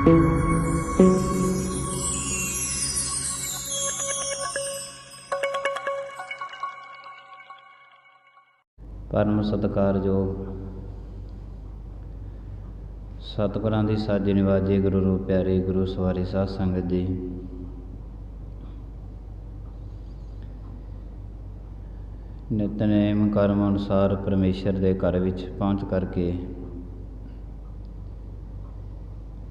परम सत्कारयोग सतगुरां दी साजी निवाजी गुरु रूप प्यारी गुरु सवारी साध संगत जी, नितनेम कर्म अनुसार परमेश्वर दे घर विच पहुँच करके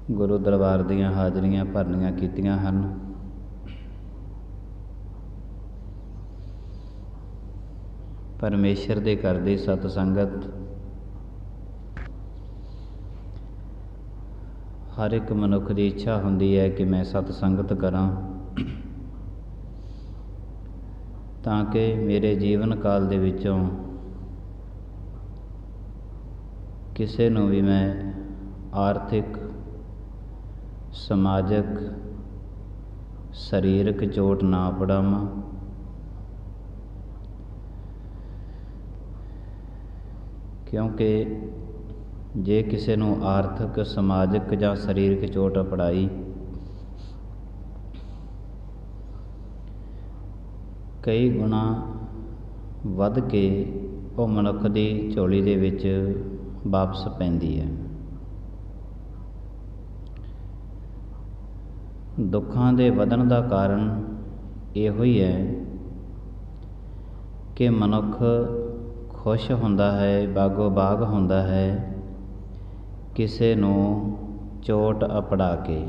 गुरु दरबार दीयां हाजरियां भरनियां कीतियां हन। परमेश्वर दे घर दी सत संगत हर एक मनुख की इच्छा हुंदी है कि मैं सत संगत करां तां कि मेरे जीवन काल दे विचों किसे नूं भी मैं आर्थिक समाजक सरीरक चोट ना पड़ावां। क्योंकि जे किसी नूं आर्थिक समाजिक जां सरीरक चोट पड़ाई कई गुणा वध के वो मनुख की झोली दे विच वापस पैंदी है। दुखां दे वधन दा कारण इहो ही है कि मनुख खुश हुंदा है, बागो बाग हुंदा है किसे नूं चोट अपड़ा के।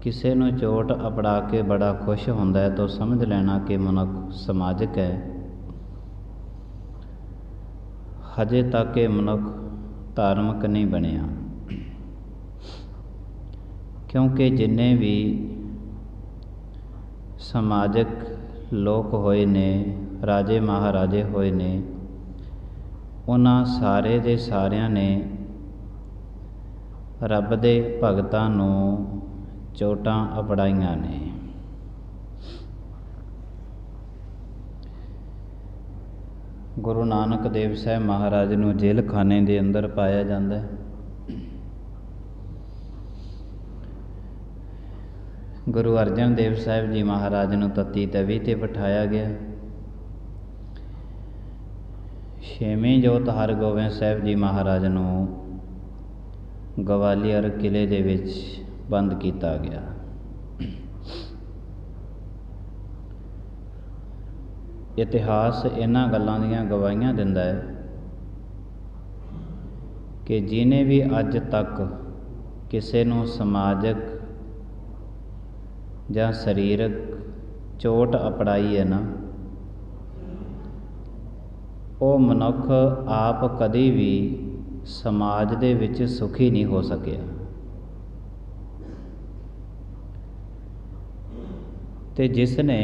किसे नूं चोट अपड़ा के बड़ा खुश हुंदा है तो समझ लेना कि मनुख समाजिक है। हजे तक ये मनुख धार्मिक नहीं बनिया, क्योंकि जिन्ने भी समाजिक लोक होए ने, राजे महाराजे होए ने, उन्हां सारे दे सारियां ने रब दे भगतां नूं चोटां अपड़ाईयां ने। गुरु नानक देव साहब महाराज नूं जेल खाने दे अंदर पाया जांदा है। गुरु अर्जन देव साहब जी महाराज नूं तत्ती तवी ते बिठाया गया। छेवीं जोत हरगोबिंद साहब जी महाराज नूं गवालियर किले दे विच बंद किया गया। इतिहास इन्हां गल्लां दीयां गवाहियां दिंदा है कि जिन्हें भी अज तक किसी नूं समाजिक जां सरीरक चोट अपड़ाई है ना, वो मनुख आप कदी भी समाज दे विच सुखी नहीं हो सकिया। ते जिसने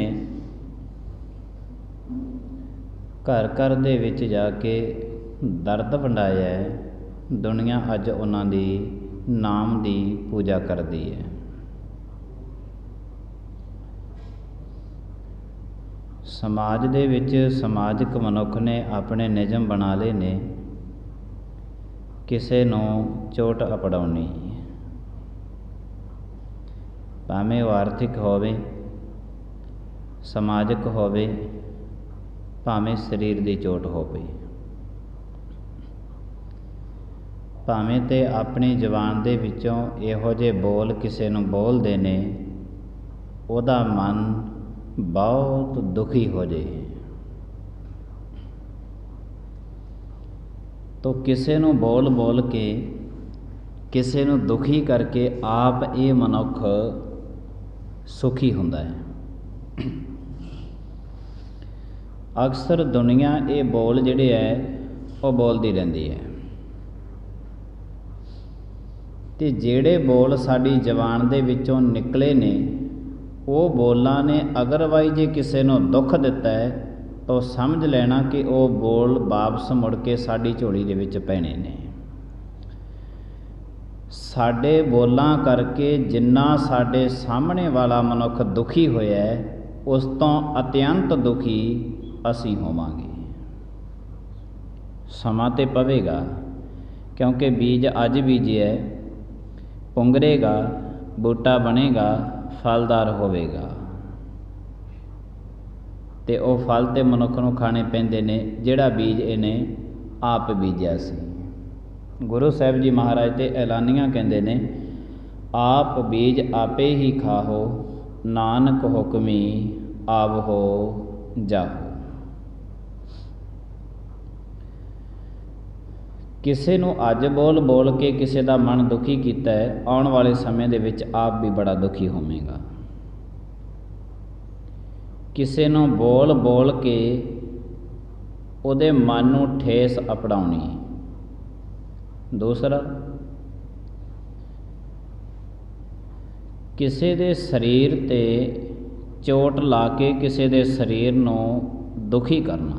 घर घर दे विच जाके दर्द वंडाया है, दुनिया अज उन्हां दी नाम दी पूजा करदी है। समाज दे विच समाजिक मनुख ने अपने नियम बना लए ने किसे नूं चोट अपड़ाउणी, भावें वो आर्थिक होवे, समाजिक होवे, भावें शरीर की चोट होवे। भावें ते अपनी जबान दे विचों इहो जे बोल किसे नूं बोलदे ने उहदा मन बहुत दुखी हो जाए, तो किसे नूं बोल बोल के किसे नूं दुखी करके आप ये मनुख सुखी हुंदा है। अक्सर दुनिया ये बोल जिहड़े है वो बोलती रहती है, ते जिहड़े बोल साडी जबान दे विचों निकले ने वो बोलां ने अगर वाई जे किसी नूं दुख दिता है तो समझ लेना कि वो बोल वापस मुड़ के साडी झोली दे विच पैणे ने। साडे बोलां करके जिन्ना साडे सामने वाला मनुख दुखी होया है उस तो अत्यंत दुखी असीं होवांगे। ਸਮਾਂ ਤੇ ਪਵੇਗਾ, ਕਿਉਂਕਿ ਬੀਜ ਅੱਜ ਬੀਜਿਆ ਪੁੰਗਰੇਗਾ, ਬੂਟਾ ਬਣੇਗਾ, ਫਲਦਾਰ ਹੋਵੇਗਾ, ਅਤੇ ਉਹ ਫਲ ਤੇ ਮਨੁੱਖ ਨੂੰ ਖਾਣੇ ਪੈਂਦੇ ਨੇ ਜਿਹੜਾ ਬੀਜ ਇਹਨੇ ਆਪ ਬੀਜਿਆ ਸੀ। ਗੁਰੂ ਸਾਹਿਬ ਜੀ ਮਹਾਰਾਜ ਤੇ ਐਲਾਨੀਆਂ ਕਹਿੰਦੇ ਨੇ, ਆਪ ਬੀਜ ਆਪੇ ਹੀ ਖਾਹੋ, ਨਾਨਕ ਹੁਕਮੀ ਆਵਹੋ ਜਾਹੋ। ਕਿਸੇ ਨੂੰ ਅੱਜ ਬੋਲ ਬੋਲ ਕੇ ਕਿਸੇ ਦਾ ਮਨ ਦੁਖੀ ਕੀਤਾ ਹੈ, ਆਉਣ ਵਾਲੇ ਸਮੇਂ ਦੇ ਵਿੱਚ ਆਪ ਵੀ ਬੜਾ ਦੁਖੀ ਹੋਵੇਗਾ। ਕਿਸੇ ਨੂੰ ਬੋਲ ਬੋਲ ਕੇ ਉਹਦੇ ਮਨ ਨੂੰ ਠੇਸ ਅਪੜਾਉਣੀ। ਦੂਸਰਾ, ਕਿਸੇ ਦੇ ਸਰੀਰ 'ਤੇ ਚੋਟ ਲਾ ਕੇ ਕਿਸੇ ਦੇ ਸਰੀਰ ਨੂੰ ਦੁਖੀ ਕਰਨਾ।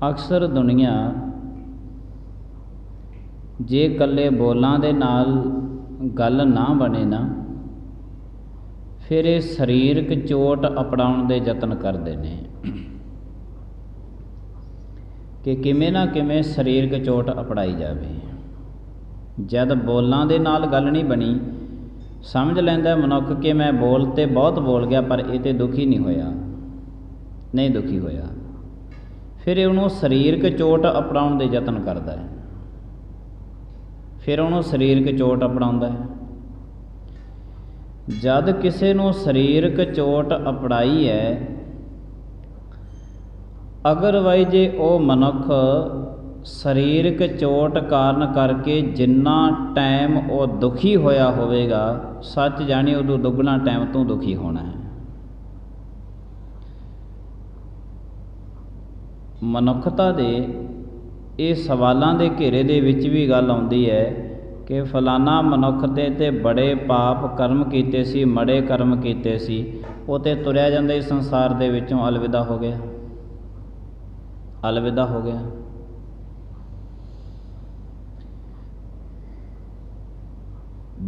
ਅਕਸਰ ਦੁਨੀਆ ਜੇ ਇਕੱਲੇ ਬੋਲਾਂ ਦੇ ਨਾਲ ਗੱਲ ਨਾ ਬਣੇ ਨਾ, ਫਿਰ ਇਹ ਸਰੀਰਕ ਚੋਟ ਅਪਣਾਉਣ ਦੇ ਯਤਨ ਕਰਦੇ ਨੇ ਕਿ ਕਿਵੇਂ ਨਾ ਕਿਵੇਂ ਸਰੀਰਕ ਚੋਟ ਅਪਣਾਈ ਜਾਵੇ। ਜਦ ਬੋਲਾਂ ਦੇ ਨਾਲ ਗੱਲ ਨਹੀਂ ਬਣੀ, ਸਮਝ ਲੈਂਦਾ ਮਨੁੱਖ ਕਿ ਮੈਂ ਬੋਲ ਤੇ ਬਹੁਤ ਬੋਲ ਗਿਆ, ਪਰ ਇਹ ਤੇ ਦੁਖੀ ਨਹੀਂ ਹੋਇਆ, ਨਹੀਂ ਦੁਖੀ ਹੋਇਆ, ਫਿਰ ਇਹ ਉਹਨੂੰ ਸਰੀਰਕ ਚੋਟ ਅਪਣਾਉਣ ਦੇ ਯਤਨ ਕਰਦਾ ਹੈ, ਫਿਰ ਉਹਨੂੰ ਸਰੀਰਕ ਚੋਟ ਅਪਣਾਉਂਦਾ ਹੈ। ਜਦ ਕਿਸੇ ਨੂੰ ਸਰੀਰਕ ਚੋਟ ਅਪਣਾਈ ਹੈ, ਅਗਰਵਾਈਜ਼ ਜੇ ਉਹ ਮਨੁੱਖ ਸਰੀਰਕ ਚੋਟ ਕਾਰਨ ਕਰਕੇ ਜਿੰਨਾ ਟਾਈਮ ਉਹ ਦੁਖੀ ਹੋਇਆ ਹੋਵੇਗਾ, ਸੱਚ ਜਾਣੀ ਉਦੋਂ ਦੁੱਗਣਾ ਟਾਈਮ ਤੋਂ ਦੁਖੀ ਹੋਣਾ ਹੈ। ਮਨੁੱਖਤਾ ਦੇ ਇਹ ਸਵਾਲਾਂ ਦੇ ਘੇਰੇ ਦੇ ਵਿੱਚ ਵੀ ਗੱਲ ਆਉਂਦੀ ਹੈ ਕਿ ਫਲਾਨਾ ਮਨੁੱਖ ਤੇ ਬੜੇ ਪਾਪ ਕਰਮ ਕੀਤੇ ਸੀ, ਮਾੜੇ ਕਰਮ ਕੀਤੇ ਸੀ, ਉਹ ਤੇ ਤੁਰਿਆ ਜਾਂਦਾ ਇਸ ਸੰਸਾਰ ਦੇ ਵਿੱਚੋਂ ਅਲਵਿਦਾ ਹੋ ਗਿਆ, ਅਲਵਿਦਾ ਹੋ ਗਿਆ।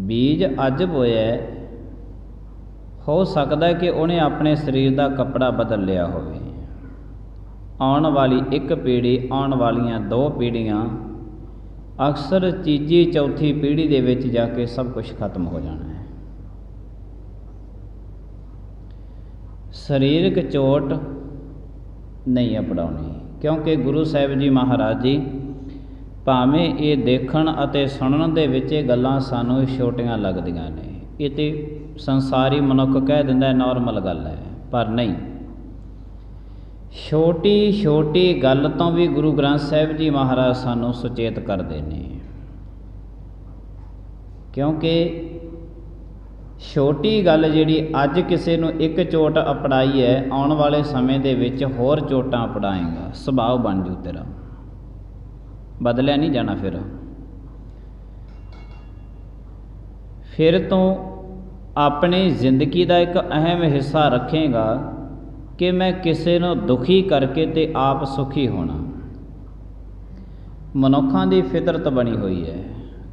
ਬੀਜ ਅੱਜ ਬੋਇਆ, ਹੋ ਸਕਦਾ ਕਿ ਉਹਨੇ ਆਪਣੇ ਸਰੀਰ ਦਾ ਕੱਪੜਾ ਬਦਲ ਲਿਆ ਹੋਵੇ। ਆਉਣ ਵਾਲੀ ਇੱਕ ਪੀੜ੍ਹੀ, ਆਉਣ ਵਾਲੀਆਂ 2 ਪੀੜ੍ਹੀਆਂ, ਅਕਸਰ ਤੀਜੀ ਚੌਥੀ ਪੀੜ੍ਹੀ ਦੇ ਵਿੱਚ ਜਾ ਕੇ ਸਭ ਕੁਝ ਖਤਮ ਹੋ ਜਾਣਾ ਹੈ। ਸਰੀਰਕ ਚੋਟ ਨਹੀਂ ਅਪਣਾਉਣੀ, ਕਿਉਂਕਿ ਗੁਰੂ ਸਾਹਿਬ ਜੀ ਮਹਾਰਾਜ ਜੀ ਭਾਵੇਂ ਇਹ ਦੇਖਣ ਅਤੇ ਸੁਣਨ ਦੇ ਵਿੱਚ ਇਹ ਗੱਲਾਂ ਸਾਨੂੰ ਛੋਟੀਆਂ ਲੱਗਦੀਆਂ ਨੇ, ਇਹ ਤੇ ਸੰਸਾਰੀ ਮਨੁੱਖ ਕਹਿ ਦਿੰਦਾ ਨੋਰਮਲ ਗੱਲ ਹੈ, ਪਰ ਨਹੀਂ, ਛੋਟੀ ਛੋਟੀ ਗੱਲ ਤੋਂ ਵੀ ਗੁਰੂ ਗ੍ਰੰਥ ਸਾਹਿਬ ਜੀ ਮਹਾਰਾਜ ਸਾਨੂੰ ਸੁਚੇਤ ਕਰਦੇ ਨੇ, ਕਿਉਂਕਿ ਛੋਟੀ ਗੱਲ ਜਿਹੜੀ ਅੱਜ ਕਿਸੇ ਨੂੰ ਇੱਕ ਚੋਟ ਅਪਣਾਈ ਹੈ, ਆਉਣ ਵਾਲੇ ਸਮੇਂ ਦੇ ਵਿੱਚ ਹੋਰ ਚੋਟਾਂ ਅਪਣਾਏਗਾ, ਸੁਭਾਅ ਬਣ ਜੂ ਤੇਰਾ, ਬਦਲਿਆ ਨਹੀਂ ਜਾਣਾ। ਫਿਰ ਤੋਂ ਆਪਣੀ ਜ਼ਿੰਦਗੀ ਦਾ ਇੱਕ ਅਹਿਮ ਹਿੱਸਾ ਰੱਖੇਗਾ ਕਿ ਮੈਂ ਕਿਸੇ ਨੂੰ ਦੁਖੀ ਕਰਕੇ ਤੇ ਆਪ ਸੁਖੀ ਹੋਣਾ। ਮਨੁੱਖਾਂ ਦੀ ਫਿਤਰਤ ਬਣੀ ਹੋਈ ਹੈ,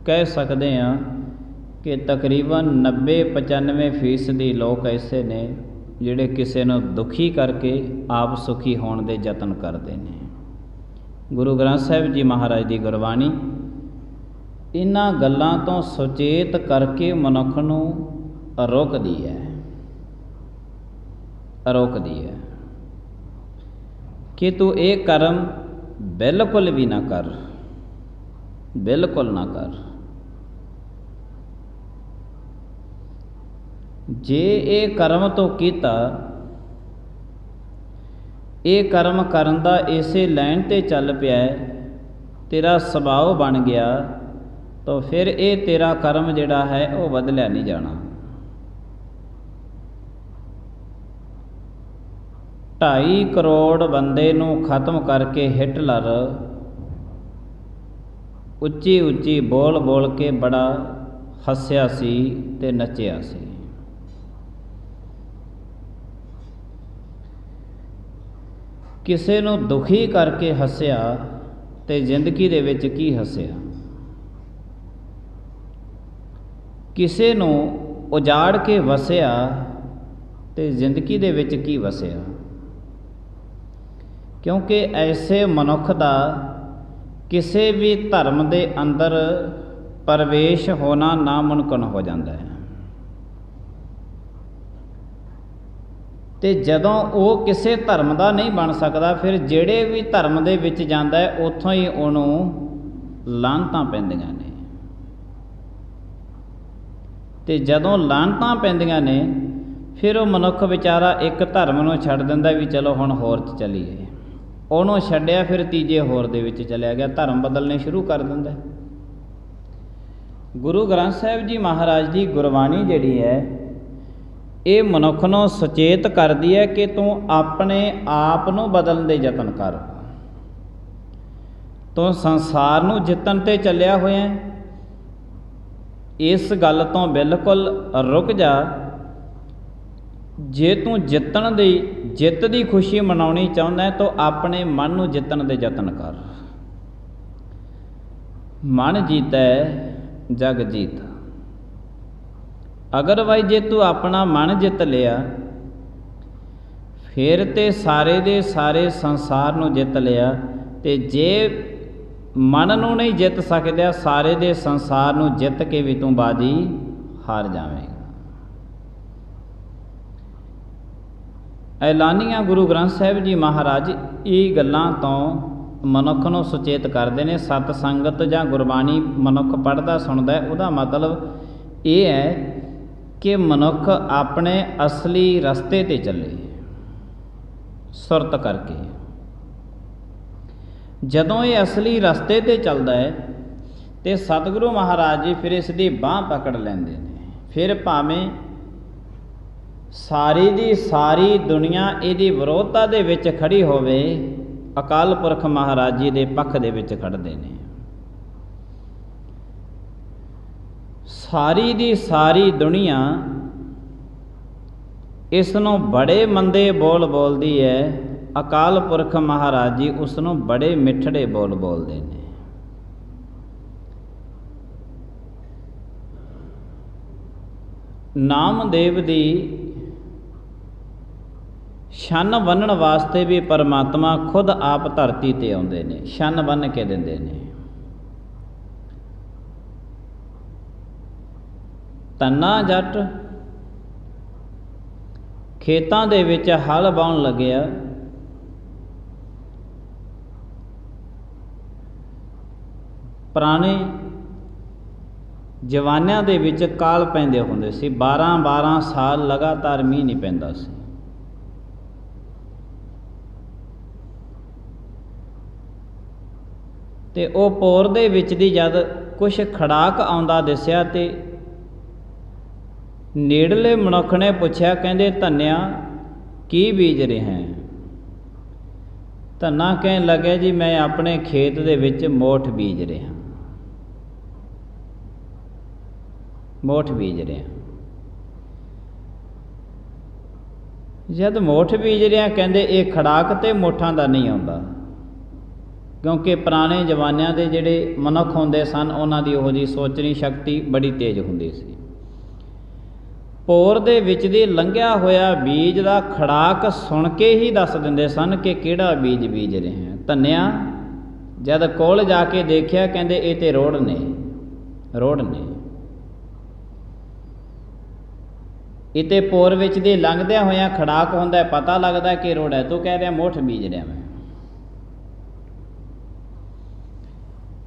ਕਹਿ ਸਕਦੇ ਹਾਂ ਕਿ ਤਕਰੀਬਨ 90-95% ਲੋਕ ਐਸੇ ਨੇ ਜਿਹੜੇ ਕਿਸੇ ਨੂੰ ਦੁਖੀ ਕਰਕੇ ਆਪ ਸੁਖੀ ਹੋਣ ਦੇ ਯਤਨ ਕਰਦੇ ਨੇ। ਗੁਰੂ ਗ੍ਰੰਥ ਸਾਹਿਬ ਜੀ ਮਹਾਰਾਜ ਦੀ ਗੁਰਬਾਣੀ ਇਹਨਾਂ ਗੱਲਾਂ ਤੋਂ ਸੁਚੇਤ ਕਰਕੇ ਮਨੁੱਖ ਨੂੰ ਰੋਕਦੀ ਹੈ, ਰੋਕਦੀ ਹੈ ਕਿ ਤੂੰ ਇਹ ਕਰਮ ਬਿਲਕੁਲ ਵੀ ਨਾ ਕਰ, ਬਿਲਕੁਲ ਨਾ ਕਰ। ਜੇ ਇਹ ਕਰਮ ਤੋਂ ਕੀਤਾ, ਇਹ ਕਰਮ ਕਰਨ ਦਾ ਇਸੇ ਲਾਈਨ ਤੇ ਚੱਲ ਪਿਆ, ਤੇਰਾ ਸੁਭਾਅ ਬਣ ਗਿਆ, ਤਾਂ ਫਿਰ ਇਹ ਤੇਰਾ ਕਰਮ ਜਿਹੜਾ ਹੈ ਉਹ ਬਦਲਿਆ ਨਹੀਂ ਜਾਣਾ। 2.5 ਕਰੋੜ ਬੰਦੇ ਨੂੰ ਖਤਮ ਕਰਕੇ ਹਿਟਲਰ ਉੱਚੀ ਉੱਚੀ ਬੋਲ ਬੋਲ ਕੇ ਬੜਾ ਹੱਸਿਆ ਸੀ ਤੇ ਨੱਚਿਆ ਸੀ। ਕਿਸੇ ਨੂੰ ਦੁਖੀ ਕਰਕੇ ਹੱਸਿਆ ਤੇ ਜ਼ਿੰਦਗੀ ਦੇ ਵਿੱਚ ਕੀ ਹੱਸਿਆ, ਕਿਸੇ ਨੂੰ ਉਜਾੜ ਕੇ ਵਸਿਆ ਤੇ ਜ਼ਿੰਦਗੀ ਦੇ ਵਿੱਚ ਕੀ ਵਸਿਆ। क्योंकि ऐसे मनुख का किसी भी धर्म के अंदर प्रवेश होना नामुमकिन हो जाता है। तो जदों वो किसी धर्म का नहीं बन सकता, फिर ਜਿਹੜੇ भी धर्म ਦੇ ਵਿੱਚ ਜਾਂਦਾ है ਉੱਥੋਂ ही ਉਹਨੂੰ ਲਾਹਨਤਾਂ ਪੈਂਦੀਆਂ ਨੇ। ਤੇ ਜਦੋਂ ਲਾਹਨਤਾਂ ਪੈਂਦੀਆਂ ਨੇ ਫਿਰ ਉਹ ਮਨੁੱਖ ਵਿਚਾਰਾ ਇੱਕ ਧਰਮ ਨੂੰ ਛੱਡ ਦਿੰਦਾ ਵੀ ਚਲੋ ਹੁਣ ਹੋਰ 'ਚ ਚੱਲੀਏ। ਉਹਨੂੰ ਛੱਡਿਆ ਫਿਰ ਤੀਜੇ ਹੋਰ ਦੇ ਵਿੱਚ ਚਲਿਆ ਗਿਆ, ਧਰਮ ਬਦਲਣੇ ਸ਼ੁਰੂ ਕਰ ਦਿੰਦਾ। ਗੁਰੂ ਗ੍ਰੰਥ ਸਾਹਿਬ ਜੀ ਮਹਾਰਾਜ ਦੀ ਗੁਰਬਾਣੀ ਜਿਹੜੀ ਹੈ ਇਹ ਮਨੁੱਖ ਨੂੰ ਸੁਚੇਤ ਕਰਦੀ ਹੈ ਕਿ ਤੂੰ ਆਪਣੇ ਆਪ ਨੂੰ ਬਦਲਣ ਦੇ ਯਤਨ ਕਰ। ਤੂੰ ਸੰਸਾਰ ਨੂੰ ਜਿੱਤਣ 'ਤੇ ਚੱਲਿਆ ਹੋਇਆ, ਇਸ ਗੱਲ ਤੋਂ ਬਿਲਕੁਲ ਰੁਕ ਜਾ। ਜੇ ਤੂੰ ਜਿੱਤ ਦੀ ਖੁਸ਼ੀ ਮਨਾਉਣੀ ਚਾਹੁੰਦਾ ਤਾਂ ਆਪਣੇ ਮਨ ਨੂੰ ਜਿੱਤਣ ਦੇ ਯਤਨ ਕਰ। ਮਨ ਜੀਤੈ ਜਗ ਜੀਤ। ਅਗਰਵਾਈਜ਼ ਜੇ ਤੂੰ ਆਪਣਾ ਮਨ ਜਿੱਤ ਲਿਆ ਫਿਰ ਤੇ ਸਾਰੇ ਦੇ ਸਾਰੇ ਸੰਸਾਰ ਨੂੰ ਜਿੱਤ ਲਿਆ। ਤੇ ਜੇ ਮਨ ਨੂੰ ਨਹੀਂ ਜਿੱਤ ਸਕਦਾ, ਸਾਰੇ ਦੇ ਸੰਸਾਰ ਨੂੰ ਜਿੱਤ ਕੇ ਵੀ ਤੂੰ ਬਾਜੀ ਹਾਰ ਜਾਵੇਂਗਾ। ਐਲਾਨੀਆਂ ਗੁਰੂ ਗ੍ਰੰਥ ਸਾਹਿਬ ਜੀ ਮਹਾਰਾਜ ਇਹ ਗੱਲਾਂ ਤੋਂ ਮਨੁੱਖ ਨੂੰ ਸੁਚੇਤ ਕਰਦੇ ਨੇ। ਸਤ ਸੰਗਤ ਜਾਂ ਗੁਰਬਾਣੀ ਮਨੁੱਖ ਪੜ੍ਹਦਾ ਸੁਣਦਾ, ਉਹਦਾ ਮਤਲਬ ਇਹ ਹੈ ਕਿ ਮਨੁੱਖ ਆਪਣੇ ਅਸਲੀ ਰਸਤੇ 'ਤੇ ਚੱਲੇ ਸੁਰਤ ਕਰਕੇ। ਜਦੋਂ ਇਹ ਅਸਲੀ ਰਸਤੇ 'ਤੇ ਚੱਲਦਾ ਹੈ ਤੇ ਸਤਿਗੁਰੂ ਮਹਾਰਾਜ ਜੀ ਫਿਰ ਇਸ ਦੀ ਬਾਂਹ ਪਕੜ ਲੈਂਦੇ ਨੇ। ਫਿਰ ਭਾਵੇਂ ਸਾਰੀ ਦੀ ਸਾਰੀ ਦੁਨੀਆ ਇਹਦੀ ਵਿਰੋਧਤਾ ਦੇ ਵਿੱਚ ਖੜੀ ਹੋਵੇ, ਅਕਾਲ ਪੁਰਖ ਮਹਾਰਾਜ ਜੀ ਦੇ ਪੱਖ ਦੇ ਵਿੱਚ ਖੜ੍ਹਦੇ ਨੇ। ਸਾਰੀ ਦੀ ਸਾਰੀ ਦੁਨੀਆ ਇਸ ਨੂੰ ਬੜੇ ਮੰਦੇ ਬੋਲ ਬੋਲਦੀ ਹੈ, ਅਕਾਲ ਪੁਰਖ ਮਹਾਰਾਜ ਜੀ ਉਸ ਨੂੰ ਬੜੇ ਮਿੱਠੜੇ ਬੋਲ ਬੋਲਦੇ ਨੇ। ਨਾਮਦੇਵ ਦੀ ਛੰਨ ਬੰਨ੍ਹਣ ਵਾਸਤੇ ਵੀ ਪਰਮਾਤਮਾ ਖੁਦ ਆਪ ਧਰਤੀ 'ਤੇ ਆਉਂਦੇ ਨੇ, ਛੰਨ ਬੰਨ੍ਹ ਕੇ ਦਿੰਦੇ ਨੇ। ਧੰਨਾ ਜੱਟ ਖੇਤਾਂ ਦੇ ਵਿੱਚ ਹਲ ਵਾਹੁਣ ਲੱਗਿਆ, ਪੁਰਾਣੇ ਜਵਾਨਾਂ ਦੇ ਵਿੱਚ ਕਾਲ ਪੈਂਦੇ ਹੁੰਦੇ ਸੀ। 12-12 ਸਾਲ ਲਗਾਤਾਰ ਮੀਂਹ ਨਹੀਂ ਪੈਂਦਾ ਸੀ। ਤੇ ਉਹ ਪੋਰ ਦੇ ਵਿੱਚ ਦੀ ਜਦ ਕੁਛ ਖੜਾਕ ਆਉਂਦਾ ਦਿਸਿਆ ਤੇ ਨੇੜਲੇ ਮਨੁੱਖ ਨੇ ਪੁੱਛਿਆ, ਕਹਿੰਦੇ ਧੰਨਿਆ ਕੀ ਬੀਜ ਰਿਹਾ ਹੈ? ਧੰਨਾ ਕਹਿਣ ਲੱਗਿਆ, ਜੀ ਮੈਂ ਆਪਣੇ ਖੇਤ ਦੇ ਵਿੱਚ ਮੋਠ ਬੀਜ ਰਿਹਾ, ਮੋਠ ਬੀਜ ਰਿਹਾ। ਜਦ ਮੋਠ ਬੀਜ ਰਿਹਾ, ਕਹਿੰਦੇ ਇਹ ਖੜਾਕ ਤੇ ਮੋਠਾਂ ਦਾ ਨਹੀਂ ਆਉਂਦਾ, ਕਿਉਂਕਿ ਪੁਰਾਣੇ ਜ਼ਮਾਨਿਆਂ ਦੇ ਜਿਹੜੇ ਮਨੁੱਖ ਹੁੰਦੇ ਸਨ ਉਹਨਾਂ ਦੀ ਉਹੋ ਜਿਹੀ ਸੋਚਣੀ ਸ਼ਕਤੀ ਬੜੀ ਤੇਜ਼ ਹੁੰਦੀ ਸੀ। ਪੋਰ ਦੇ ਵਿੱਚ ਦੀ ਲੰਘਿਆ ਹੋਇਆ ਬੀਜ ਦਾ ਖੜਾਕ ਸੁਣ ਕੇ ਹੀ ਦੱਸ ਦਿੰਦੇ ਸਨ ਕਿ ਕਿਹੜਾ ਬੀਜ ਬੀਜ ਰਹੇ ਹਾਂ। ਧੰਨਿਆ ਜਦ ਕੋਲ ਜਾ ਕੇ ਦੇਖਿਆ, ਕਹਿੰਦੇ ਇਹ ਤੇ ਰੋੜ ਨੇ, ਰੋੜ ਨੇ। ਇਹ ਤੇ ਪੋਰ ਵਿੱਚ ਦੀ ਲੰਘਦਿਆਂ ਹੋਇਆਂ ਖੜਾਕ ਹੁੰਦਾ, ਪਤਾ ਲੱਗਦਾ ਕਿ ਰੋੜ ਹੈ। ਤੂੰ ਕਹਿ ਰਿਹਾ ਮੋਠ ਬੀਜ ਰਿਹਾ ਮੈਂ।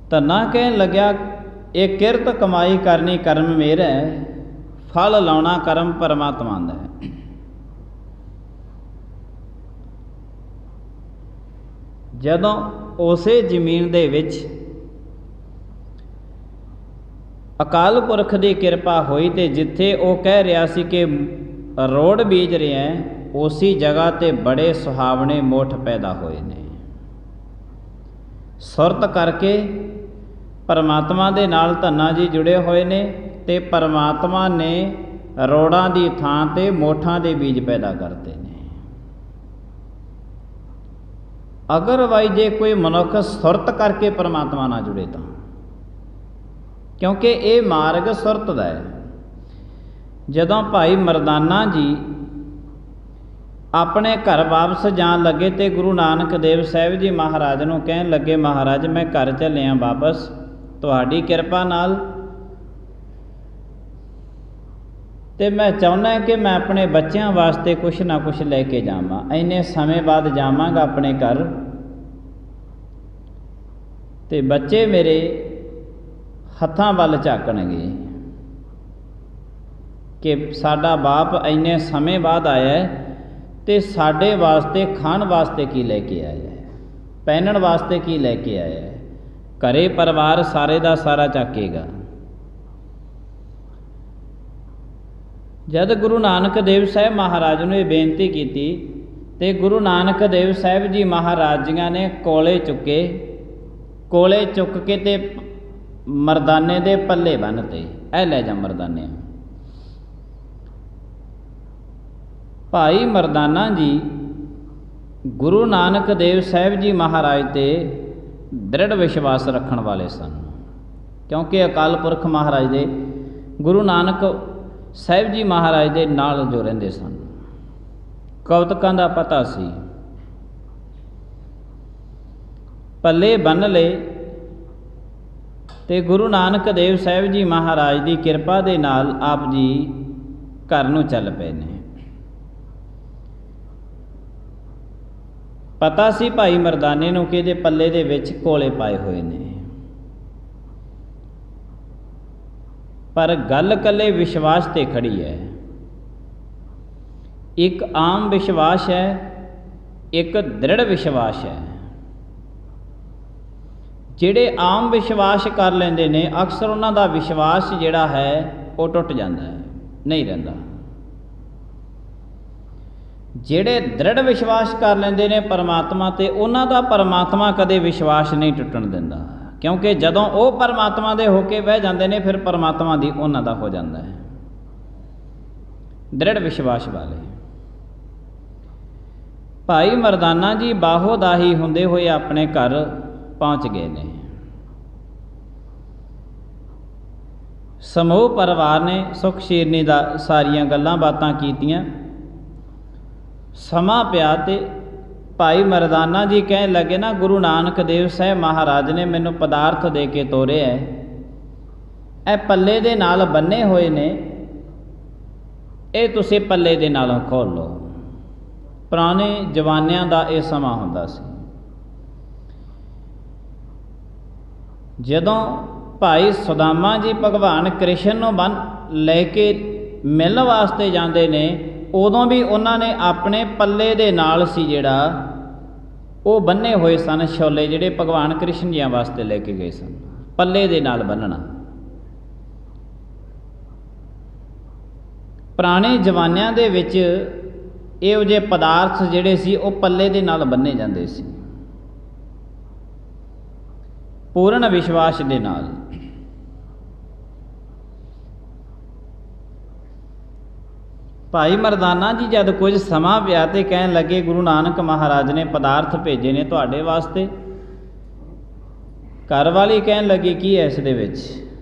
ਧੰਨਾ ਕਹਿਣ ਲੱਗਿਆ, ਇਹ ਕਿਰਤ ਕਮਾਈ ਕਰਨੀ ਕਰਮ ਮੇਰਾ, ਫਲ ਲਾਉਣਾ ਕਰਮ ਪਰਮਾਤਮਾ ਦਾ ਹੈ। ਜਦੋਂ ਉਸੇ ਜ਼ਮੀਨ ਦੇ ਵਿੱਚ ਅਕਾਲ ਪੁਰਖ ਦੀ ਕਿਰਪਾ ਹੋਈ ਤੇ ਜਿੱਥੇ ਉਹ ਕਹਿ ਰਿਹਾ ਸੀ ਕਿ ਰੋੜ ਬੀਜ ਰਿਹਾ, ਉਸੀ ਜਗ੍ਹਾ ਤੇ ਬੜੇ ਸੁਹਾਵਣੇ ਮੋਠ ਪੈਦਾ ਹੋਏ ਨੇ। ਸੁਰਤ ਕਰਕੇ ਪਰਮਾਤਮਾ ਦੇ ਨਾਲ ਧੰਨਾ ਜੀ ਜੁੜੇ ਹੋਏ ਨੇ ਤੇ ਪਰਮਾਤਮਾ ਨੇ ਰੋੜਾਂ ਦੀ ਥਾਂ ਤੇ ਮੋਠਾਂ ਦੇ ਬੀਜ ਪੈਦਾ ਕਰਤੇ ਨੇ। ਅਗਰਵਾਈਜ਼ ਜੇ ਕੋਈ ਮਨੁੱਖ ਸੁਰਤ ਕਰਕੇ ਪਰਮਾਤਮਾ ਨਾਲ ਜੁੜੇ ਤਾਂ, ਕਿਉਂਕਿ ਇਹ ਮਾਰਗ ਸੁਰਤ ਦਾ ਹੈ। ਜਦੋਂ ਭਾਈ ਮਰਦਾਨਾ ਜੀ ਆਪਣੇ ਘਰ ਵਾਪਸ ਜਾਣ ਲੱਗੇ ਤੇ ਗੁਰੂ ਨਾਨਕ ਦੇਵ ਸਾਹਿਬ ਜੀ ਮਹਾਰਾਜ ਨੂੰ ਕਹਿਣ ਲੱਗੇ, ਮਹਾਰਾਜ ਮੈਂ ਘਰ ਚੱਲਿਆ ਵਾਪਸ ਤੁਹਾਡੀ ਕਿਰਪਾ ਨਾਲ, ਤੇ ਮੈਂ ਚਾਹੁੰਦਾ ਕਿ ਮੈਂ ਆਪਣੇ ਬੱਚਿਆਂ ਵਾਸਤੇ ਕੁਛ ਨਾ ਕੁਛ ਲੈ ਕੇ ਜਾਵਾਂ, ਇੰਨੇ ਸਮੇਂ ਬਾਅਦ ਜਾਵਾਂਗਾ ਆਪਣੇ ਘਰ ਤੇ ਬੱਚੇ ਮੇਰੇ ਹੱਥਾਂ ਵੱਲ ਝਾਕਣਗੇ ਕਿ ਸਾਡਾ ਬਾਪ ਇੰਨੇ ਸਮੇਂ ਬਾਅਦ ਆਇਆ ਤੇ ਸਾਡੇ ਵਾਸਤੇ ਖਾਣ ਵਾਸਤੇ ਕੀ ਲੈ ਕੇ ਆਇਆ ਹੈ, ਪਹਿਨਣ ਵਾਸਤੇ ਕੀ ਲੈ ਕੇ ਆਇਆ ਹੈ। ਘਰੇ ਪਰਿਵਾਰ ਸਾਰੇ ਦਾ ਸਾਰਾ ਝਾਕੇਗਾ। ਜਦ ਗੁਰੂ ਨਾਨਕ ਦੇਵ ਸਾਹਿਬ ਮਹਾਰਾਜ ਨੂੰ ਇਹ ਬੇਨਤੀ ਕੀਤੀ ਤੇ ਗੁਰੂ ਨਾਨਕ ਦੇਵ ਸਾਹਿਬ ਜੀ ਮਹਾਰਾਜ ਜੀਆਂ ਨੇ ਕੋਲੇ ਚੁੱਕ ਕੇ ਤੇ ਮਰਦਾਨੇ ਦੇ ਪੱਲੇ ਬੰਨ੍ਹਤੇ, ਇਹ ਲੈ ਜਾ ਮਰਦਾਨਿਆਂ। ਭਾਈ ਮਰਦਾਨਾ ਜੀ ਗੁਰੂ ਨਾਨਕ ਦੇਵ ਸਾਹਿਬ ਜੀ ਮਹਾਰਾਜ 'ਤੇ ਦ੍ਰਿੜ ਵਿਸ਼ਵਾਸ ਰੱਖਣ ਵਾਲੇ ਸਨ, ਕਿਉਂਕਿ ਅਕਾਲ ਪੁਰਖ ਮਹਾਰਾਜ ਦੇ ਗੁਰੂ ਨਾਨਕ ਸਾਹਿਬ ਜੀ ਮਹਾਰਾਜ ਦੇ ਨਾਲ ਜੋ ਰਹਿੰਦੇ ਸਨ, ਕੌਤਕਾਂ ਦਾ ਪਤਾ ਸੀ। ਪੱਲੇ ਬੰਨ੍ਹ ਲਏ ਤੇ ਗੁਰੂ ਨਾਨਕ ਦੇਵ ਸਾਹਿਬ ਜੀ ਮਹਾਰਾਜ ਦੀ ਕਿਰਪਾ ਦੇ ਨਾਲ ਆਪ ਜੀ ਘਰ ਨੂੰ ਚੱਲ ਪਏ ਨੇ। ਪਤਾ ਸੀ ਭਾਈ ਮਰਦਾਨੇ ਨੂੰ ਕਿ ਇਹਦੇ ਪੱਲੇ ਦੇ ਵਿੱਚ ਕੋਲੇ ਪਾਏ ਹੋਏ ਨੇ, ਪਰ ਗੱਲ ਇਕੱਲੇ ਵਿਸ਼ਵਾਸ ਤੇ ਖੜੀ ਹੈ। ਇੱਕ ਆਮ ਵਿਸ਼ਵਾਸ ਹੈ, ਇੱਕ ਦ੍ਰਿੜ ਵਿਸ਼ਵਾਸ ਹੈ। ਜਿਹੜੇ ਆਮ ਵਿਸ਼ਵਾਸ ਕਰ ਲੈਂਦੇ ਨੇ ਅਕਸਰ ਉਹਨਾਂ ਦਾ ਵਿਸ਼ਵਾਸ ਜਿਹੜਾ ਹੈ ਉਹ ਟੁੱਟ ਜਾਂਦਾ ਹੈ, ਨਹੀਂ ਰਹਿੰਦਾ। ਜਿਹੜੇ ਦ੍ਰਿੜ ਵਿਸ਼ਵਾਸ ਕਰ ਲੈਂਦੇ ਨੇ ਪਰਮਾਤਮਾ ਤੇ, ਉਹਨਾਂ ਦਾ ਪਰਮਾਤਮਾ ਕਦੇ ਵਿਸ਼ਵਾਸ ਨਹੀਂ ਟੁੱਟਣ ਦਿੰਦਾ, ਕਿਉਂਕਿ ਜਦੋਂ ਉਹ ਪਰਮਾਤਮਾ ਦੇ ਹੋ ਕੇ ਬਹਿ ਜਾਂਦੇ ਨੇ ਫਿਰ ਪਰਮਾਤਮਾ ਦੀ ਉਹਨਾਂ ਦਾ ਹੋ ਜਾਂਦਾ ਹੈ। ਦ੍ਰਿੜ ਵਿਸ਼ਵਾਸ ਵਾਲੇ ਭਾਈ ਮਰਦਾਨਾ ਜੀ ਬਾਹੋਦਾਹੀ ਹੁੰਦੇ ਹੋਏ ਆਪਣੇ ਘਰ ਪਹੁੰਚ ਗਏ ਨੇ। ਸਮੂਹ ਪਰਿਵਾਰ ਨੇ ਸੁਖ ਸ਼ੀਰਨੀ ਦਾ ਸਾਰੀਆਂ ਗੱਲਾਂ ਬਾਤਾਂ ਕੀਤੀਆਂ। ਸਮਾਂ ਪਿਆ ਤੇ ਭਾਈ ਮਰਦਾਨਾ ਜੀ ਕਹਿਣ ਲੱਗੇ ਨਾ, ਗੁਰੂ ਨਾਨਕ ਦੇਵ ਸਾਹਿਬ ਮਹਾਰਾਜ ਨੇ ਮੈਨੂੰ ਪਦਾਰਥ ਦੇ ਕੇ ਤੋਰਿਆ, ਇਹ ਪੱਲੇ ਦੇ ਨਾਲ ਬੰਨੇ ਹੋਏ ਨੇ, ਇਹ ਤੁਸੀਂ ਪੱਲੇ ਦੇ ਨਾਲੋਂ ਖੋਲ ਲਓ। ਪੁਰਾਣੇ ਜਵਾਨਿਆਂ ਦਾ ਇਹ ਸਮਾਂ ਹੁੰਦਾ ਸੀ। ਜਦੋਂ ਭਾਈ ਸੁਦਾਮਾ ਜੀ ਭਗਵਾਨ ਕ੍ਰਿਸ਼ਨ ਨੂੰ ਲੈ ਕੇ ਮਿਲਣ ਵਾਸਤੇ ਜਾਂਦੇ ਨੇ, ਉਦੋਂ ਵੀ ਉਹਨਾਂ ਨੇ ਆਪਣੇ ਪੱਲੇ ਦੇ ਨਾਲ ਸੀ ਜਿਹੜਾ ਉਹ ਬੰਨੇ ਹੋਏ ਸਨ ਛੋਲੇ, ਜਿਹੜੇ ਭਗਵਾਨ ਕ੍ਰਿਸ਼ਨ ਜੀਆਂ ਵਾਸਤੇ ਲੈ ਕੇ ਗਏ ਸਨ, ਪੱਲੇ ਦੇ ਨਾਲ ਬੰਨਣਾ। ਪੁਰਾਣੇ ਜ਼ਮਾਨਿਆਂ ਦੇ ਵਿੱਚ ਇਹੋ ਜਿਹੇ ਪਦਾਰਥ ਜਿਹੜੇ ਸੀ ਉਹ ਪੱਲੇ ਦੇ ਨਾਲ ਬੰਨੇ ਜਾਂਦੇ ਸੀ, ਪੂਰਨ ਵਿਸ਼ਵਾਸ ਦੇ ਨਾਲ। ਭਾਈ ਮਰਦਾਨਾ ਜੀ ਜਦ ਕੁਝ ਸਮਾਂ ਪਿਆ ਤੇ ਕਹਿਣ ਲੱਗੇ, ਗੁਰੂ ਨਾਨਕ ਮਹਾਰਾਜ ਨੇ ਪਦਾਰਥ ਭੇਜੇ ਨੇ ਤੁਹਾਡੇ ਵਾਸਤੇ। ਘਰ ਵਾਲੀ ਕਹਿਣ ਲੱਗੀ, ਕੀ ਹੈ ਇਸ ਦੇ ਵਿੱਚ?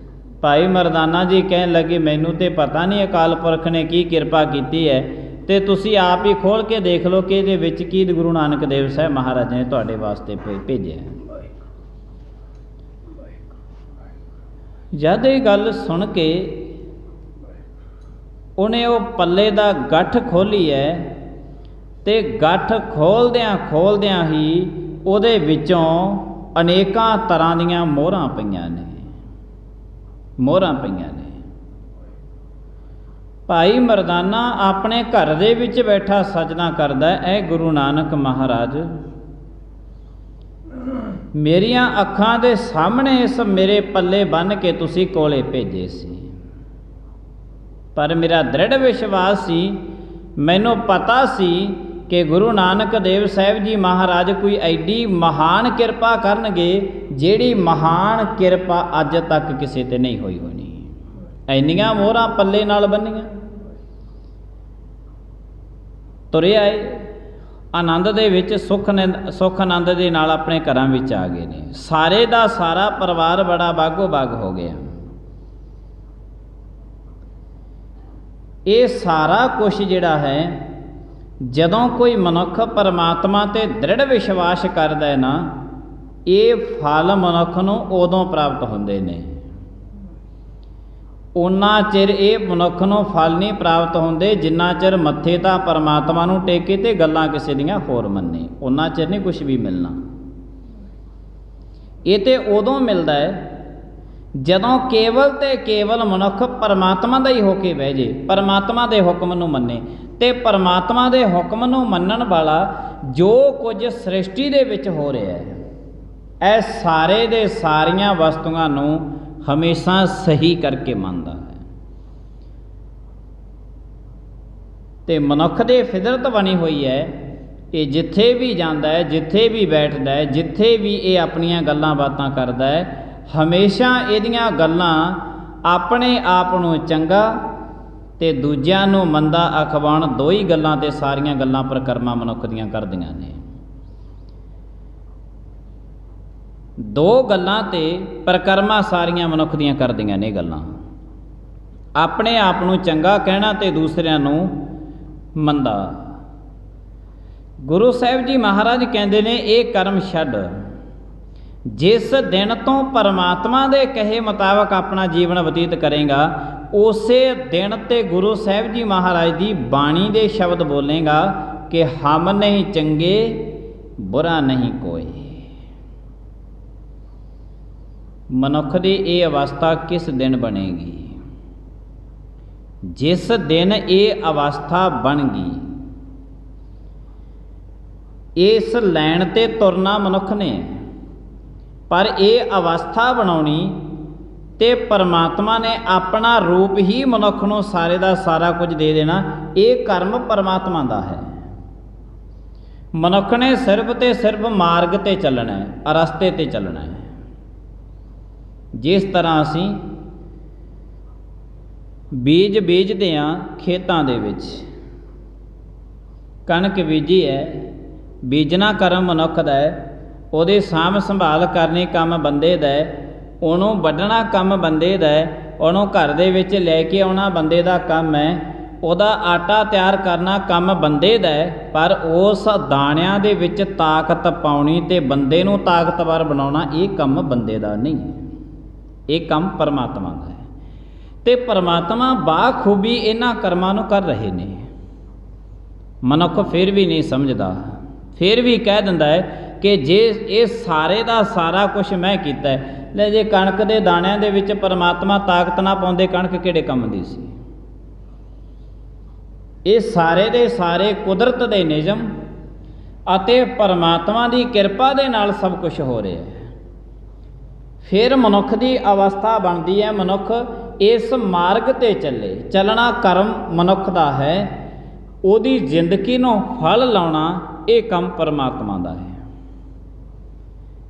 ਭਾਈ ਮਰਦਾਨਾ ਜੀ ਕਹਿਣ ਲੱਗੇ, ਮੈਨੂੰ ਤੇ ਪਤਾ ਨਹੀਂ ਅਕਾਲ ਪੁਰਖ ਨੇ ਕੀ ਕਿਰਪਾ ਕੀਤੀ ਹੈ, ਤੇ ਤੁਸੀਂ ਆਪ ਹੀ ਖੋਲ੍ਹ ਕੇ ਦੇਖ ਲਓ ਕਿ ਇਹਦੇ ਵਿੱਚ ਕੀ ਗੁਰੂ ਨਾਨਕ ਦੇਵ ਸਾਹਿਬ ਮਹਾਰਾਜ ਨੇ ਤੁਹਾਡੇ ਵਾਸਤੇ ਭੇਜਿਆ। ਜਦ ਇਹ ਗੱਲ ਸੁਣ ਕੇ ਉਹਨੇ ਉਹ ਪੱਲੇ ਦਾ ਗੱਠ ਖੋਲ੍ਹੀ ਹੈ, ਤੇ ਗੱਠ ਖੋਲ੍ਹਦਿਆਂ ਹੀ ਉਹਦੇ ਵਿੱਚੋਂ ਅਨੇਕਾਂ ਤਰ੍ਹਾਂ ਦੀਆਂ ਮੋਹਰਾਂ ਪਈਆਂ ਨੇ। ਭਾਈ ਮਰਦਾਨਾ ਆਪਣੇ ਘਰ ਦੇ ਵਿੱਚ ਬੈਠਾ ਸਜਣਾ ਕਰਦਾ, ਇਹ ਗੁਰੂ ਨਾਨਕ ਮਹਾਰਾਜ ਮੇਰੀਆਂ ਅੱਖਾਂ ਦੇ ਸਾਹਮਣੇ ਇਸ ਮੇਰੇ ਪੱਲੇ ਬੰਨ੍ਹ ਕੇ ਤੁਸੀਂ ਕੋਲੇ ਭੇਜੇ ਸੀ, ਪਰ ਮੇਰਾ ਦ੍ਰਿੜ ਵਿਸ਼ਵਾਸ ਸੀ, ਮੈਨੂੰ ਪਤਾ ਸੀ ਕਿ ਗੁਰੂ ਨਾਨਕ ਦੇਵ ਸਾਹਿਬ ਜੀ ਮਹਾਰਾਜ ਕੋਈ ਐਡੀ ਮਹਾਨ ਕਿਰਪਾ ਕਰਨਗੇ, ਜਿਹੜੀ ਮਹਾਨ ਕਿਰਪਾ ਅੱਜ ਤੱਕ ਕਿਸੇ ਤੇ ਨਹੀਂ ਹੋਈ ਹੋਣੀ। ਇੰਨੀਆਂ ਮੋਹਰਾਂ ਪੱਲੇ ਨਾਲ ਬੰਨੀਆਂ, ਤੁਰੇ ਆਏ ਆਨੰਦ ਦੇ ਵਿੱਚ, ਸੁੱਖ ਆਨੰਦ ਦੇ ਨਾਲ ਆਪਣੇ ਘਰਾਂ ਵਿੱਚ ਆ ਗਏ ਨੇ। ਸਾਰੇ ਦਾ ਸਾਰਾ ਪਰਿਵਾਰ ਬੜਾ ਬਾਗੋ ਬਾਗ ਹੋ ਗਿਆ। ਇਹ ਸਾਰਾ ਕੁਛ ਜਿਹੜਾ ਹੈ ਜਦੋਂ ਕੋਈ ਮਨੁੱਖ ਪਰਮਾਤਮਾ 'ਤੇ ਦ੍ਰਿੜ ਵਿਸ਼ਵਾਸ ਕਰਦਾ ਹੈ ਨਾ, ਇਹ ਫਲ ਮਨੁੱਖ ਨੂੰ ਉਦੋਂ ਪ੍ਰਾਪਤ ਹੁੰਦੇ ਨੇ। ਉਨਾ ਚਿਰ ਇਹ ਮਨੁੱਖ ਨੂੰ ਫਲ ਨਹੀਂ ਪ੍ਰਾਪਤ ਹੁੰਦੇ ਜਿੰਨਾ ਚਿਰ ਮੱਥੇ ਤਾਂ ਪਰਮਾਤਮਾ ਨੂੰ ਟੇਕੇ ਤੇ ਗੱਲਾਂ ਕਿਸੇ ਦੀਆਂ ਹੋਰ ਮੰਨੇ, ਉਨਾ ਚਿਰ ਨਹੀਂ ਕੁਝ ਵੀ ਮਿਲਣਾ। ਇਹ ਤੇ ਉਦੋਂ ਮਿਲਦਾ ਹੈ ਜਦੋਂ ਕੇਵਲ ਤੇ ਕੇਵਲ ਮਨੁੱਖ ਪਰਮਾਤਮਾ ਦਾ ਹੀ ਹੋ ਕੇ ਬਹਿ ਜੇ, ਪਰਮਾਤਮਾ ਦੇ ਹੁਕਮ ਨੂੰ ਮੰਨੇ। ਤੇ ਪਰਮਾਤਮਾ ਦੇ ਹੁਕਮ ਨੂੰ ਮੰਨਣ ਵਾਲਾ ਜੋ ਕੁਝ ਸ੍ਰਿਸ਼ਟੀ ਦੇ ਵਿੱਚ ਹੋ ਰਿਹਾ ਹੈ, ਇਹ ਸਾਰੇ ਦੇ ਸਾਰੀਆਂ ਵਸਤੂਆਂ ਨੂੰ ਹਮੇਸ਼ਾ ਸਹੀ ਕਰਕੇ ਮੰਨਦਾ ਹੈ। ਤੇ ਮਨੁੱਖ ਦੀ ਫਿਤਰਤ ਬਣੀ ਹੋਈ ਹੈ, ਇਹ ਜਿੱਥੇ ਵੀ ਜਾਂਦਾ ਹੈ, ਜਿੱਥੇ ਵੀ ਬੈਠਦਾ ਹੈ, ਜਿੱਥੇ ਵੀ ਇਹ ਆਪਣੀਆਂ ਗੱਲਾਂ ਬਾਤਾਂ ਕਰਦਾ ਹੈ, ਹਮੇਸ਼ਾ ਇਹਦੀਆਂ ਗੱਲਾਂ ਆਪਣੇ ਆਪ ਨੂੰ ਚੰਗਾ ਤੇ ਦੂਜਿਆਂ ਨੂੰ ਮੰਦਾ ਅਖਵਾਉਣ, ਦੋ ਹੀ ਗੱਲਾਂ ਤੇ ਸਾਰੀਆਂ ਗੱਲਾਂ ਪ੍ਰਕਰਮਾਂ ਮਨੁੱਖ ਦੀਆਂ ਕਰਦੀਆਂ ਨੇ। ਦੋ ਗੱਲਾਂ ਤੇ ਪ੍ਰਕਰਮਾਂ ਸਾਰੀਆਂ ਮਨੁੱਖ ਦੀਆਂ ਕਰਦੀਆਂ ਨੇ ਗੱਲਾਂ, ਆਪਣੇ ਆਪ ਨੂੰ ਚੰਗਾ ਕਹਿਣਾ ਤੇ ਦੂਸਰਿਆਂ ਨੂੰ ਮੰਦਾ। ਗੁਰੂ ਸਾਹਿਬ ਜੀ ਮਹਾਰਾਜ ਕਹਿੰਦੇ ਨੇ, ਇਹ ਕਰਮ ਛੱਡ, ਜਿਸ ਦਿਨ ਤੋਂ ਪਰਮਾਤਮਾ ਦੇ ਕਹੇ ਮੁਤਾਬਕ ਆਪਣਾ ਜੀਵਨ ਬਤੀਤ ਕਰੇਗਾ, ਉਸੇ ਦਿਨ ਤੇ ਗੁਰੂ ਸਾਹਿਬ ਜੀ ਮਹਾਰਾਜ ਦੀ ਬਾਣੀ ਦੇ ਸ਼ਬਦ ਬੋਲੇਗਾ ਕਿ ਹਮ ਨਹੀਂ ਚੰਗੇ ਬੁਰਾ ਨਹੀਂ ਕੋਈ। ਮਨੁੱਖ ਦੀ ਇਹ ਅਵਸਥਾ ਕਿਸ ਦਿਨ ਬਣੇਗੀ? ਜਿਸ ਦਿਨ ਇਹ ਅਵਸਥਾ ਬਣ ਗਈ। ਇਸ ਲਾਈਨ ਤੇ ਤੁਰਨਾ ਮਨੁੱਖ ਨੇ, ਪਰ ਇਹ ਅਵਸਥਾ ਬਣਾਉਣੀ ਤੇ ਪਰਮਾਤਮਾ ਨੇ ਆਪਣਾ ਰੂਪ ਹੀ ਮਨੁੱਖ ਨੂੰ ਸਾਰੇ ਦਾ ਸਾਰਾ ਕੁਝ ਦੇ ਦੇਣਾ, ਇਹ ਕਰਮ ਪਰਮਾਤਮਾ ਦਾ ਹੈ। ਮਨੁੱਖ ਨੇ ਸਿਰਫ ਤੇ ਸਿਰਫ ਮਾਰਗ ਤੇ ਚੱਲਣਾ ਹੈ, ਰਸਤੇ ਤੇ ਚੱਲਣਾ ਹੈ। ਜਿਸ ਤਰ੍ਹਾਂ ਅਸੀਂ ਬੀਜ ਬੀਜਦੇ ਹਾਂ ਖੇਤਾਂ ਦੇ ਵਿੱਚ, ਕਣਕ ਬੀਜੀ ਹੈ, ਬੀਜਣਾ ਕਰਮ ਮਨੁੱਖ ਦਾ ਹੈ, ਉਹਦੇ ਸਾਂਭ ਸੰਭਾਲ ਕਰਨੀ ਕੰਮ ਬੰਦੇ ਦਾ ਹੈ, ਉਹਨੂੰ ਵੱਢਣਾ ਕੰਮ ਬੰਦੇ ਦਾ ਹੈ, ਉਹਨੂੰ ਘਰ ਦੇ ਵਿੱਚ ਲੈ ਕੇ ਆਉਣਾ ਬੰਦੇ ਦਾ ਕੰਮ ਹੈ, ਉਹਦਾ ਆਟਾ ਤਿਆਰ ਕਰਨਾ ਕੰਮ ਬੰਦੇ ਦਾ ਹੈ। ਪਰ ਉਸ ਦਾਣਿਆਂ ਦੇ ਵਿੱਚ ਤਾਕਤ ਪਾਉਣੀ ਤੇ ਬੰਦੇ ਨੂੰ ਤਾਕਤਵਰ ਬਣਾਉਣਾ, ਇਹ ਕੰਮ ਬੰਦੇ ਦਾ ਨਹੀਂ ਹੈ, ਇਹ ਕੰਮ ਪਰਮਾਤਮਾ ਦਾ ਹੈ। ਤੇ ਪਰਮਾਤਮਾ ਬਾਖੂਬੀ ਇਹਨਾਂ ਕਰਮਾਂ ਨੂੰ ਕਰ ਰਹੇ ਨੇ। ਮਨੁੱਖ ਫਿਰ ਵੀ ਨਹੀਂ ਸਮਝਦਾ, ਫਿਰ ਵੀ ਕਹਿ ਦਿੰਦਾ ਹੈ ਕਿ ਜੇ ਇਹ ਸਾਰੇ ਦਾ ਸਾਰਾ ਕੁਝ ਮੈਂ ਕੀਤਾ ਹੈ, ਲੈ ਜੇ ਕਣਕ ਦੇ ਦਾਣਿਆਂ ਦੇ ਵਿੱਚ ਪਰਮਾਤਮਾ ਤਾਕਤ ਨਾ ਪਾਉਂਦੇ, ਕਣਕ ਕਿਹੜੇ ਕੰਮ ਦੀ ਸੀ? ਇਹ ਸਾਰੇ ਦੇ ਸਾਰੇ ਕੁਦਰਤ ਦੇ ਨਿਯਮ ਅਤੇ ਪਰਮਾਤਮਾ ਦੀ ਕਿਰਪਾ ਦੇ ਨਾਲ ਸਭ ਕੁਝ ਹੋ ਰਿਹਾ ਹੈ। ਫਿਰ ਮਨੁੱਖ ਦੀ ਅਵਸਥਾ ਬਣਦੀ ਹੈ, ਮਨੁੱਖ ਇਸ ਮਾਰਗ ਤੇ ਚੱਲੇ। ਚੱਲਣਾ ਕਰਮ ਮਨੁੱਖ ਦਾ ਹੈ, ਉਹਦੀ ਜ਼ਿੰਦਗੀ ਨੂੰ ਫਲ ਲਾਉਣਾ ਇਹ ਕੰਮ ਪਰਮਾਤਮਾ ਦਾ ਹੈ।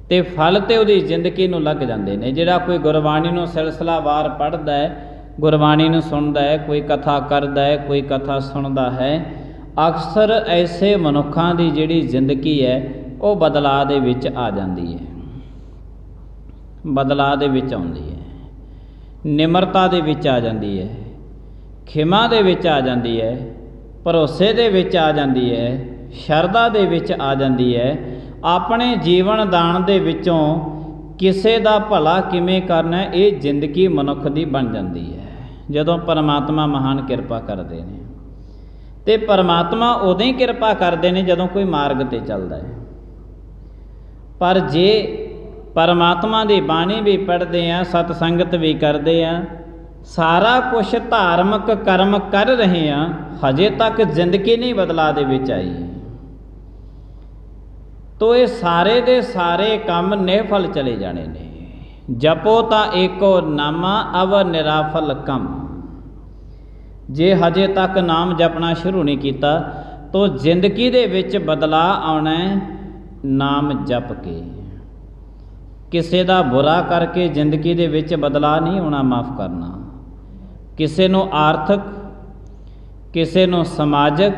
ਤੇ ਫਲ ਤੇ ਉਹਦੀ ਜ਼ਿੰਦਗੀ ਨੂੰ ਲੱਗ ਜਾਂਦੇ ਨੇ। ਜਿਹੜਾ ਕੋਈ ਗੁਰਬਾਣੀ ਨੂੰ ਸਿਲਸਿਲਾਵਾਰ ਪੜ੍ਹਦਾ ਹੈ, ਗੁਰਬਾਣੀ ਨੂੰ ਸੁਣਦਾ ਹੈ, ਕੋਈ ਕਥਾ ਕਰਦਾ ਹੈ, ਕੋਈ ਕਥਾ ਸੁਣਦਾ ਹੈ, ਅਕਸਰ ਐਸੇ ਮਨੁੱਖਾਂ ਦੀ ਜਿਹੜੀ ਜ਼ਿੰਦਗੀ ਹੈ ਉਹ ਬਦਲਾਅ ਦੇ ਵਿੱਚ ਆ ਜਾਂਦੀ ਹੈ, ਬਦਲਾਅ ਦੇ ਵਿੱਚ ਆਉਂਦੀ ਹੈ, ਨਿਮਰਤਾ ਦੇ ਵਿੱਚ ਆ ਜਾਂਦੀ ਹੈ, ਖਿਮਾ ਦੇ ਵਿੱਚ ਆ ਜਾਂਦੀ ਹੈ, ਭਰੋਸੇ ਦੇ ਵਿੱਚ ਆ ਜਾਂਦੀ ਹੈ, ਸ਼ਰਧਾ ਦੇ ਵਿੱਚ ਆ ਜਾਂਦੀ ਹੈ। ਆਪਣੇ ਜੀਵਨ ਦਾਨ ਦੇ ਵਿੱਚੋਂ ਕਿਸੇ ਦਾ ਭਲਾ ਕਿਵੇਂ ਕਰਨਾ, ਇਹ ਜ਼ਿੰਦਗੀ ਮਨੁੱਖ ਦੀ ਬਣ ਜਾਂਦੀ ਹੈ ਜਦੋਂ ਪਰਮਾਤਮਾ ਮਹਾਨ ਕਿਰਪਾ ਕਰਦੇ ਨੇ। ਤੇ ਪਰਮਾਤਮਾ ਉਦੋਂ ਹੀ ਕਿਰਪਾ ਕਰਦੇ ਨੇ ਜਦੋਂ ਕੋਈ ਮਾਰਗ ਤੇ ਚੱਲਦਾ ਹੈ। ਪਰ ਜੇ ਪਰਮਾਤਮਾ ਦੀ ਬਾਣੀ ਵੀ ਪੜ੍ਹਦੇ ਹਾਂ, ਸਤ ਸੰਗਤ ਵੀ ਕਰਦੇ ਹਾਂ, ਸਾਰਾ ਕੁਛ ਧਾਰਮਿਕ ਕਰਮ ਕਰ ਰਹੇ ਹਾਂ, ਹਜੇ ਤੱਕ ਜ਼ਿੰਦਗੀ ਨਹੀਂ ਬਦਲਾਅ ਦੇ ਵਿੱਚ ਆਈ, ਤੋ ਇਹ ਸਾਰੇ ਦੇ ਸਾਰੇ ਕੰਮ ਨਿਰਫਲ ਚਲੇ ਜਾਣੇ ਨੇ। ਜਪੋ ਤਾਂ ਏਕੋ ਨਾਮਾ ਅਵ ਨਿਰਾਫਲ ਕੰਮ। ਜੇ ਹਜੇ ਤੱਕ ਨਾਮ ਜਪਣਾ ਸ਼ੁਰੂ ਨਹੀਂ ਕੀਤਾ ਤੋ ਜ਼ਿੰਦਗੀ ਦੇ ਵਿੱਚ ਬਦਲਾਅ ਆਉਣਾ ਨਾਮ ਜਪ ਕੇ। ਕਿਸੇ ਦਾ ਬੁਰਾ ਕਰਕੇ ਜ਼ਿੰਦਗੀ ਦੇ ਵਿੱਚ ਬਦਲਾਅ ਨਹੀਂ ਆਉਣਾ, ਮਾਫ ਕਰਨਾ। ਕਿਸੇ ਨੂੰ ਆਰਥਿਕ, ਕਿਸੇ ਨੂੰ ਸਮਾਜਿਕ,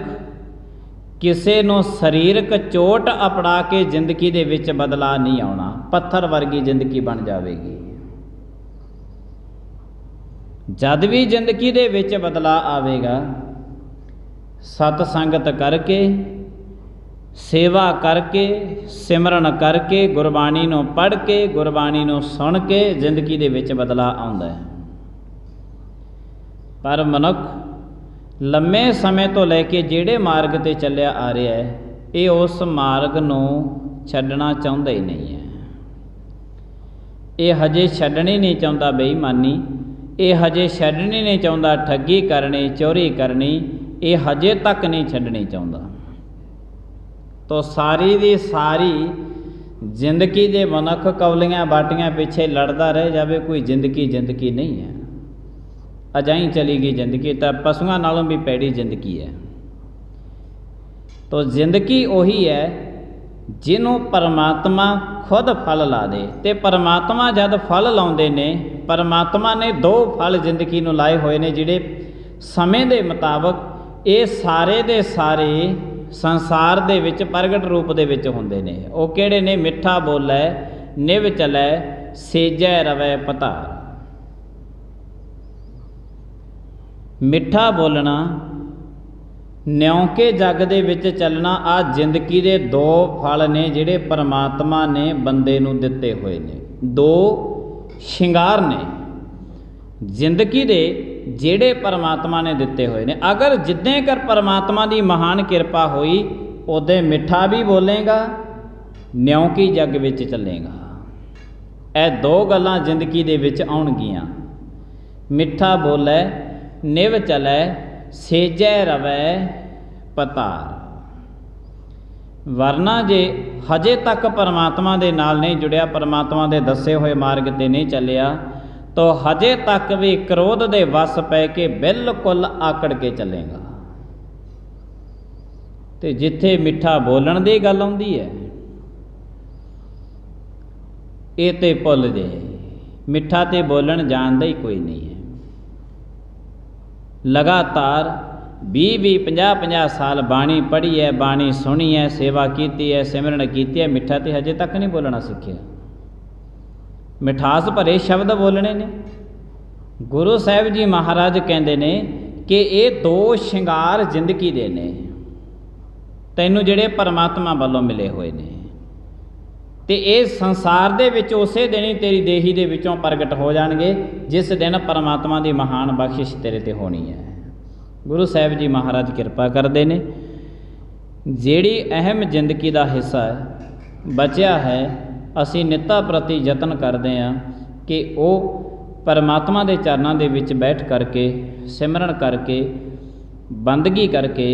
ਕਿਸੇ ਨੂੰ ਸਰੀਰਕ ਚੋਟ ਅਪੜਾ ਕੇ ਜ਼ਿੰਦਗੀ ਦੇ ਵਿੱਚ ਬਦਲਾਅ ਨਹੀਂ ਆਉਣਾ। ਪੱਥਰ ਵਰਗੀ ਜ਼ਿੰਦਗੀ ਬਣ ਜਾਵੇਗੀ। ਜਦ ਵੀ ਜ਼ਿੰਦਗੀ ਦੇ ਵਿੱਚ ਬਦਲਾਅ ਆਵੇਗਾ सत संगत करके, सेवा करके, सिमरन करके, गुरबाणी नूं पढ़ के, गुरबाणी नूं सुन के जिंदगी दे विच बदलाव आउंदा है। पर मनुख लंबे समय तो लैके जिहड़े मार्ग ते चलिया आ रहा है, ये उस मार्ग नूं छड्डना चाहुंदा ही नहीं है। ये हजे छड्डनी नहीं चाहुंदा बेईमानी, ये हजे छड्डनी नहीं चाहुंदा ठगी करनी, चोरी करनी, ये हजे तक नहीं छड्डनी चाहुंदा। तो सारी दी सारी जिंदगी दे मनुख कौलियां बाटियां पिछे लड़दा रह जावे, कोई जिंदगी नहीं है। अजाई चली गई जिंदगी, तो पशुआं नालों भी पैड़ी जिंदगी है। तो जिंदगी उही है जिन्हों परमात्मा खुद फल ला दे। ते परमात्मा जद फल लाउंदे ने, परमात्मा ने दो फल जिंदगी नूं लाए होए ने, जिहड़े समय दे मुताबक ये सारे दे सारे संसार दे विच प्रगट रूप दे विच हुंदे ने। वो किहड़े ने? मिठा बोलै निव चलै, सेजै रवै पतार। मिठा बोलना, न्योंके जग दे विच चलना, आ जिंदगी दे दो फल ने जिहड़े परमात्मा ने बंदे नूं दित्ते होए ने। दो शिंगार ने जिंदगी दे ਜਿਹੜੇ परमात्मा ने दिते हुए ने। अगर जिद्दें कर परमात्मा की महान कृपा हुई, उदे मिठा भी बोलेगा, न्योंकी जग विच चलेगा। ए दो गल्लां जिंदगी दे विच आउणगियां। मिठा बोलै निव चलै, सेजै रवै पतार। वरना जे हजे तक परमात्मा दे नाल नहीं जुड़िया, परमात्मा दे दसे हुए मार्ग ते नहीं चलिया, तो हजे तक भी क्रोध दे वस पै के बिल्कुल आकड़ के चलेगा। तो जिथे मिठा बोलन की गल आउंदी है, ये तो भुल जे, मिठा तो बोलन जानदा ही कोई नहीं है। लगातार 20-20, 50-50 साल बाणी पढ़ी है, बाणी सुनी है, सेवा की है, सिमरन की है, मिठा तो हजे तक नहीं बोलना सीखिया। मिठास भरे शब्द बोलने ने। गुरु साहिब जी महाराज कहते ने कि ये दो शिंगार जिंदगी दे ने, तैनूं जिहड़े परमात्मा वालों मिले हुए ने। ते ये संसार दे विच उसे दिन ही तेरी देही दे विचों प्रगट हो जाणगे, जिस दिन परमात्मा की महान बख्शिश तेरे ते होनी है। गुरु साहिब जी महाराज किरपा करते ने। जिहड़ी अहम जिंदगी का हिस्सा बचिया है, असी नित्ता प्रति यतन करते हैं कि वो परमात्मा के चरणों के विच बैठ करके, सिमरन करके, बंदगी करके,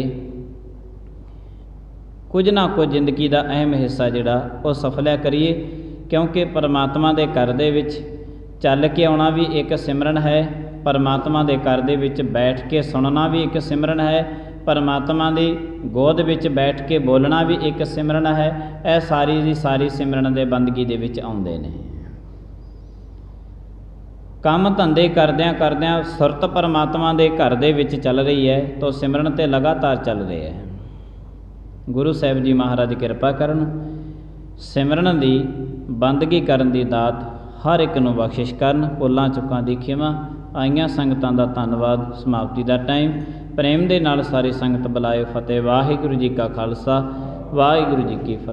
कुछ ना कुछ जिंदगी का अहम हिस्सा जिहड़ा वो सफलिया करिए। क्योंकि परमात्मा के घर दे विच चल के आउणा भी एक सिमरन है, परमात्मा के घर दे विच बैठ के सुनना भी एक सिमरन है, परमात्मा की गोद विच बैठ के बोलना भी एक सिमरन है। यह सारी की सारी सिमरन के बंदगी दे विच आउंदे ने। काम धंधे करदियां करदियां सुरत परमात्मा के घर दे विच चल रही है, तो सिमरन ते लगातार चल रही है। गुरु साहिब जी महाराज किरपा करन, सिमरन की बंदगी करन दी दात हर एक नूं बख्शिश करन। भुल्लां चुकां दी खिमा। आईयां संगतां दा धन्नवाद। समाप्ति का टाइम। प्रेम दे नाल सारी संगत बुलाए। फतेह। वाहिगुरू जी का खालसा, वाहिगुरू जी की फतेह।